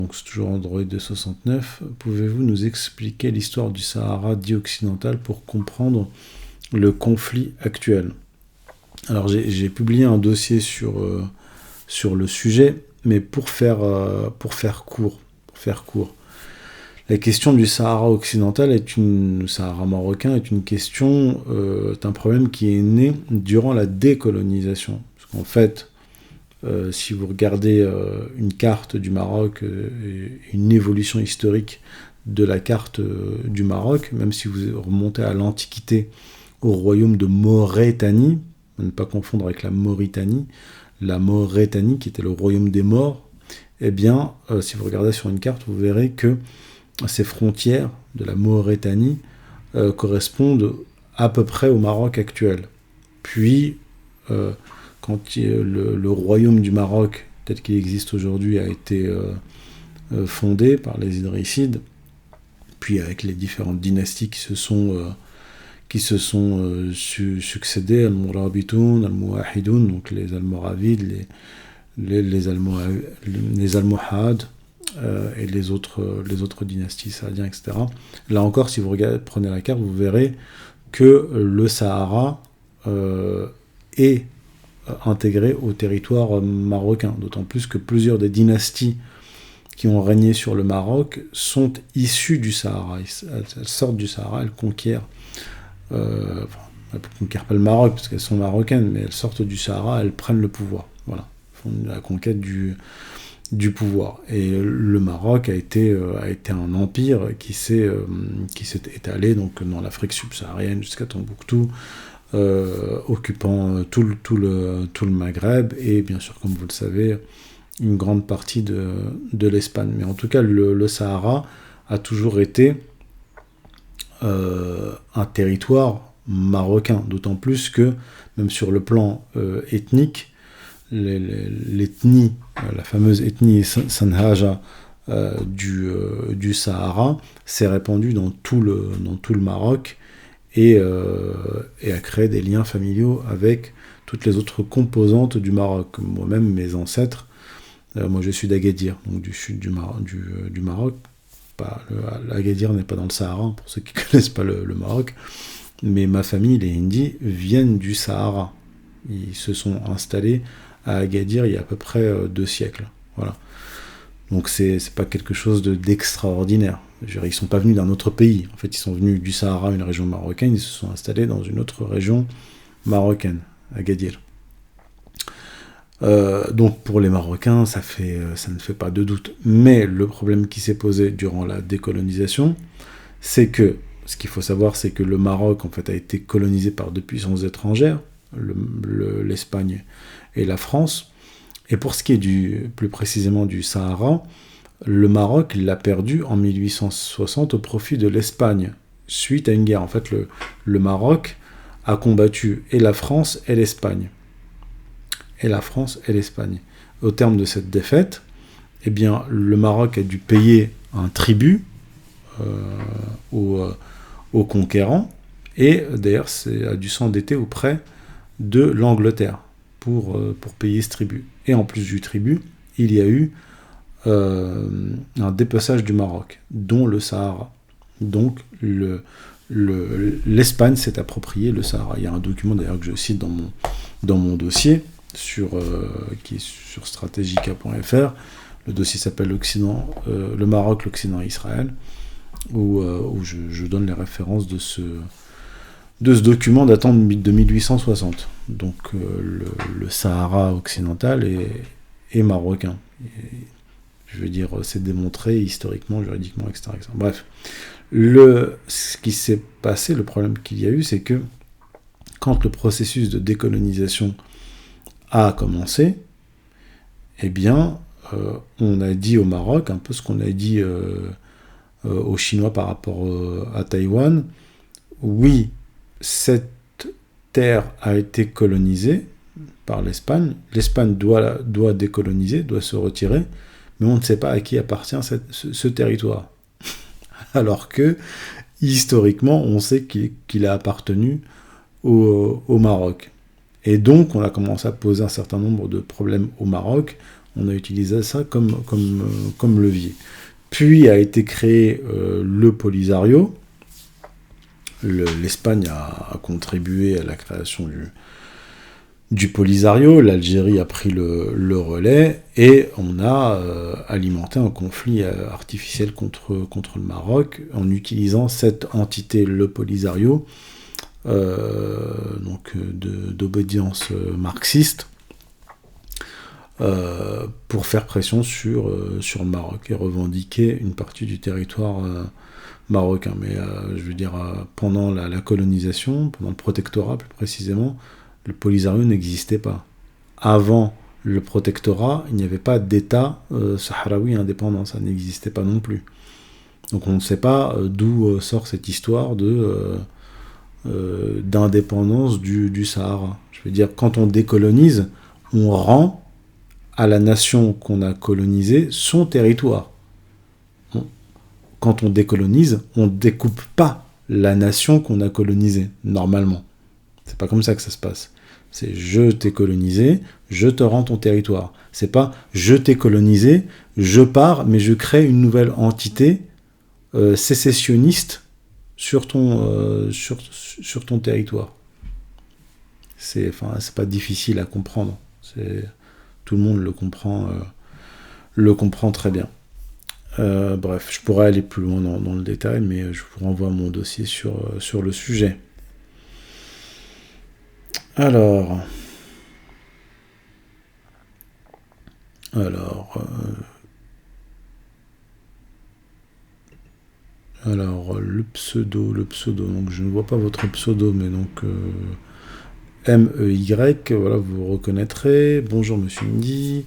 Donc c'est toujours Android 269. Pouvez-vous nous expliquer l'histoire du Sahara dit occidental pour comprendre le conflit actuel? Alors j'ai publié un dossier sur le sujet, mais pour faire court, la question du Sahara occidental Sahara marocain est une question, est un problème qui est né durant la décolonisation. Parce qu'en fait, si vous regardez une carte du Maroc, une évolution historique de la carte du Maroc, même si vous remontez à l'Antiquité, au royaume de Maurétanie, à ne pas confondre avec la Mauritanie qui était le royaume des morts, eh bien, si vous regardez sur une carte, vous verrez que ces frontières de la Mauritanie correspondent à peu près au Maroc actuel. Puis, quand le royaume du Maroc, tel qu'il existe aujourd'hui, a été fondé par les Idrissides, puis avec les différentes dynasties qui se sont succédées, Al-Mourabitoun, Al-Mouahidoun, donc les Almoravides, les Almohades, et les autres dynasties saadiens, etc. Là encore, si vous prenez la carte, vous verrez que le Sahara est intégré au territoire marocain, d'autant plus que plusieurs des dynasties qui ont régné sur le Maroc sont issues du Sahara. Elles sortent du Sahara, elles conquièrent, elles ne conquièrent pas le Maroc parce qu'elles sont marocaines, mais elles sortent du Sahara, elles prennent le pouvoir. Voilà, elles font la conquête du pouvoir. Et le Maroc a été un empire qui s'est étalé donc dans l'Afrique subsaharienne jusqu'à Tombouctou, occupant tout le Maghreb et bien sûr, comme vous le savez, une grande partie de l'Espagne. Mais en tout cas, le Sahara a toujours été un territoire marocain, d'autant plus que, même sur le plan ethnique, l'ethnie, la fameuse ethnie Sanhaja du Sahara s'est répandue dans tout le Maroc et a créé des liens familiaux avec toutes les autres composantes du Maroc. Moi-même, mes ancêtres, moi je suis d'Agadir, donc du sud du Maroc. Agadir n'est pas dans le Sahara, pour ceux qui ne connaissent pas le Maroc, mais ma famille, les Hindis, viennent du Sahara. Ils se sont installés à Agadir il y a à peu près 2 siècles. Voilà. Donc c'est pas quelque chose d'extraordinaire. Ils sont pas venus d'un autre pays. En fait, ils sont venus du Sahara, une région marocaine, ils se sont installés dans une autre région marocaine, Agadir. Donc pour les Marocains, ça ne fait pas de doute. Mais le problème qui s'est posé durant la décolonisation, c'est que, ce qu'il faut savoir, c'est que le Maroc en fait a été colonisé par 2 puissances étrangères, l'Espagne et la France. Et pour ce qui est plus précisément du Sahara, le Maroc l'a perdu en 1860 au profit de l'Espagne, suite à une guerre. En fait, le Maroc a combattu et la France et l'Espagne. Au terme de cette défaite, eh bien, le Maroc a dû payer un tribut aux conquérants, et d'ailleurs a dû s'endetter auprès de l'Angleterre pour payer ce tribut. Et en plus du tribut, il y a eu un dépeçage du Maroc, dont le Sahara. Donc l'Espagne s'est approprié le Sahara. Il y a un document d'ailleurs que je cite dans mon dossier, qui est sur strategica.fr. Le dossier s'appelle le Maroc, l'Occident et Israël, où je donne les références de ce document datant de 1860. Donc le Sahara occidental est marocain. Je veux dire, c'est démontré historiquement, juridiquement, etc. Bref, ce qui s'est passé, le problème qu'il y a eu, c'est que quand le processus de décolonisation a commencé, eh bien, on a dit au Maroc un peu ce qu'on a dit aux Chinois par rapport à Taïwan. Oui, cette terre a été colonisée par l'Espagne. L'Espagne doit décoloniser, doit se retirer, mais on ne sait pas à qui appartient ce territoire. Alors que, historiquement, on sait qu'il a appartenu au Maroc. Et donc, on a commencé à poser un certain nombre de problèmes au Maroc On a utilisé ça comme levier. Puis a été créé le Polisario. L'Espagne a contribué à la création du Polisario, l'Algérie a pris le relais, et on a alimenté un conflit artificiel contre le Maroc en utilisant cette entité, le Polisario, d'obédience marxiste, pour faire pression sur le Maroc et revendiquer une partie du territoire marocain. Mais je veux dire, pendant la colonisation, pendant le protectorat plus précisément, le Polisario n'existait pas. Avant le protectorat, il n'y avait pas d'État sahraoui indépendant, ça n'existait pas non plus. Donc on ne sait pas d'où sort cette histoire d'indépendance du Sahara. Je veux dire, quand on décolonise, on rend à la nation qu'on a colonisée son territoire. Quand on décolonise, on ne découpe pas la nation qu'on a colonisée, normalement. C'est pas comme ça que ça se passe. C'est je t'ai colonisé, je te rends ton territoire. C'est pas je t'ai colonisé, je pars, mais je crée une nouvelle entité sécessionniste sur ton territoire. C'est pas difficile à comprendre. Tout le monde le comprend très bien. Bref, je pourrais aller plus loin dans le détail, mais je vous renvoie à mon dossier sur le sujet. Alors, le pseudo, donc je ne vois pas votre pseudo, mais donc M-E-Y, voilà, vous reconnaîtrez. Bonjour Monsieur Indy.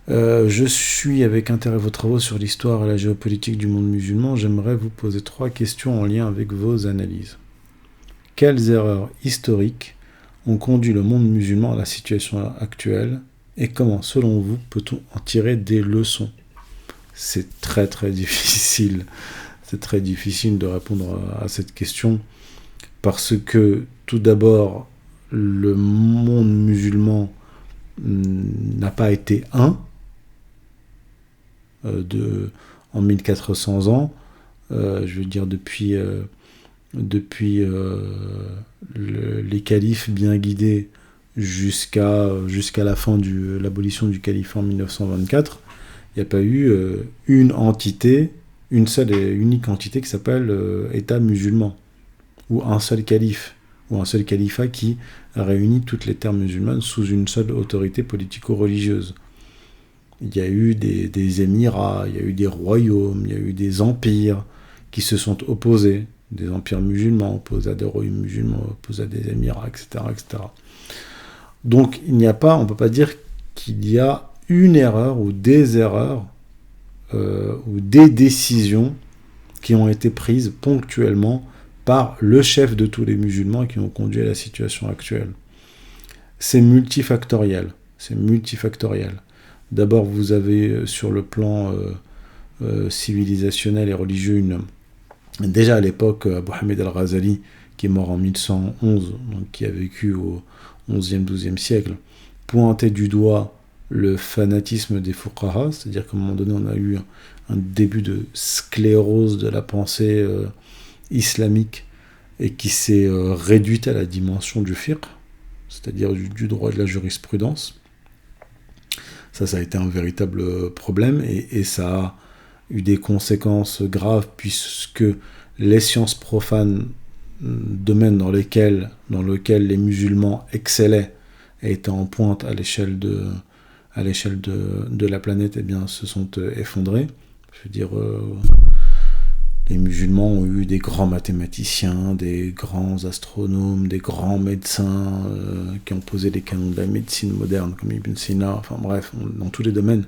Je suis avec intérêt vos travaux sur l'histoire et la géopolitique du monde musulman. J'aimerais vous poser 3 questions en lien avec vos analyses. Quelles erreurs historiques ont conduit le monde musulman à la situation actuelle et comment, selon vous, peut-on en tirer des leçons ? C'est très très difficile. C'est très difficile de répondre à cette question parce que, tout d'abord, le monde musulman n'a pas été un en 1400 ans. Je veux dire, depuis les califes bien guidés jusqu'à la fin de l'abolition du califat en 1924, il n'y a pas eu une seule et unique entité qui s'appelle État musulman, ou un seul calife, ou un seul califat qui a réuni toutes les terres musulmanes sous une seule autorité politico-religieuse. Il y a eu des émirats, il y a eu des royaumes, il y a eu des empires qui se sont opposés, des empires musulmans opposés à des royaumes musulmans, opposés à des émirats, etc., etc. Donc on ne peut pas dire qu'il y a une erreur ou des erreurs ou des décisions qui ont été prises ponctuellement par le chef de tous les musulmans qui ont conduit à la situation actuelle. C'est multifactoriel. D'abord, vous avez sur le plan civilisationnel et religieux déjà à l'époque, Abu Hamid al-Ghazali, qui est mort en 1111, donc qui a vécu au 11e, 12e siècle, pointait du doigt le fanatisme des fuqaha, c'est-à-dire qu'à un moment donné, on a eu un début de sclérose de la pensée islamique et qui s'est réduite à la dimension du fiqh, c'est-à-dire du droit et de la jurisprudence. Ça a été un véritable problème et ça a eu des conséquences graves puisque les sciences profanes, domaine dans lequel les musulmans excellaient et étaient en pointe à l'échelle de la planète, eh bien, se sont effondrés. Je veux dire, les musulmans ont eu des grands mathématiciens, des grands astronomes, des grands médecins qui ont posé les canons de la médecine moderne, comme Ibn Sina, enfin bref, dans tous les domaines,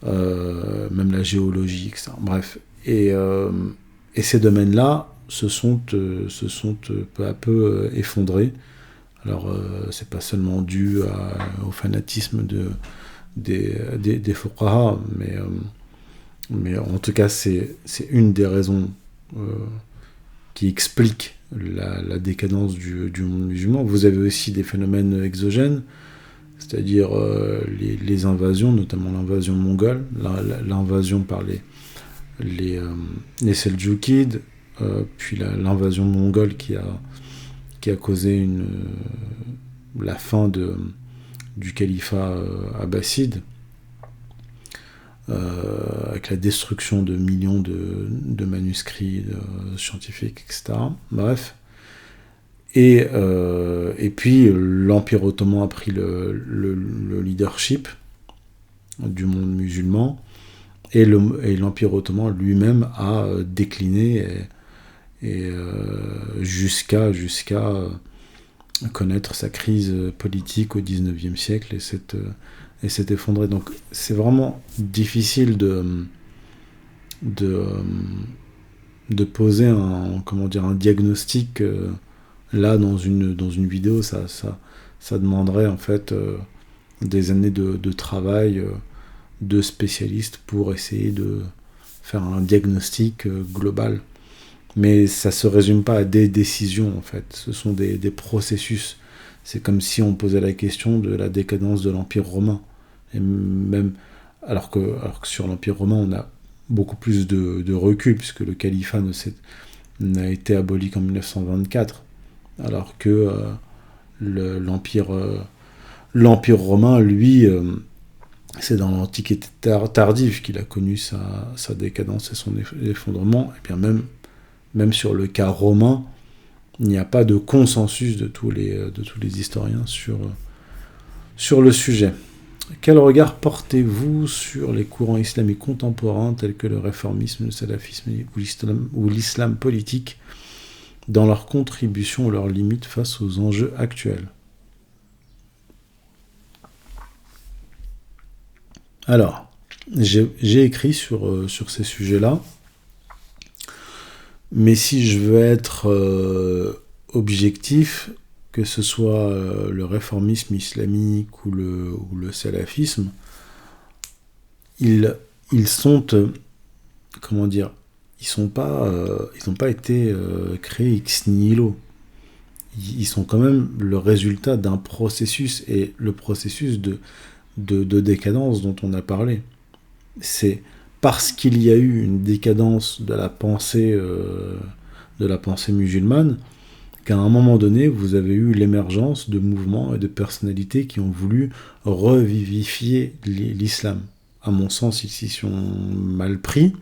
même la géologie, etc. Bref, et ces domaines-là se sont peu à peu effondrés. Alors, c'est pas seulement dû au fanatisme des fuqaha, mais en tout cas, c'est une des raisons qui explique la décadence du monde musulman. Vous avez aussi des phénomènes exogènes, c'est-à-dire les invasions, notamment l'invasion mongole, l'invasion par les Seldjoukides, puis l'invasion mongole qui a causé la fin du califat abbasside, avec la destruction de millions de manuscrits scientifiques, etc. Bref. Et puis l'Empire ottoman a pris le leadership du monde musulman, et l'Empire ottoman lui-même a décliné et jusqu'à connaître sa crise politique au XIXe siècle et s'est effondré. Donc c'est vraiment difficile de poser un diagnostic là dans une vidéo. Ça demanderait en fait des années de travail de spécialistes pour essayer de faire un diagnostic global. Mais ça se résume pas à des décisions en fait, ce sont des processus. C'est comme si on posait la question de la décadence de l'Empire romain. Et même, alors que sur l'Empire romain, on a beaucoup plus de recul, puisque le califat n'a été aboli qu'en 1924, alors que l'Empire romain, lui, c'est dans l'Antiquité tardive qu'il a connu sa décadence et son effondrement. Et bien même sur le cas romain, il n'y a pas de consensus de tous les historiens sur le sujet. Quel regard portez-vous sur les courants islamiques contemporains tels que le réformisme, le salafisme ou l'islam politique dans leur contribution ou leurs limites face aux enjeux actuels? Alors, j'ai écrit sur ces sujets-là, mais si je veux être objectif, que ce soit le réformisme islamique ou le salafisme, ils sont, comment dire, ils n'ont pas été créés ex nihilo. Ils sont quand même le résultat d'un processus, et le processus de décadence dont on a parlé. C'est parce qu'il y a eu une décadence de la pensée musulmane qu'à un moment donné, vous avez eu l'émergence de mouvements et de personnalités qui ont voulu revivifier l'islam. À mon sens, ils s'y sont mal pris.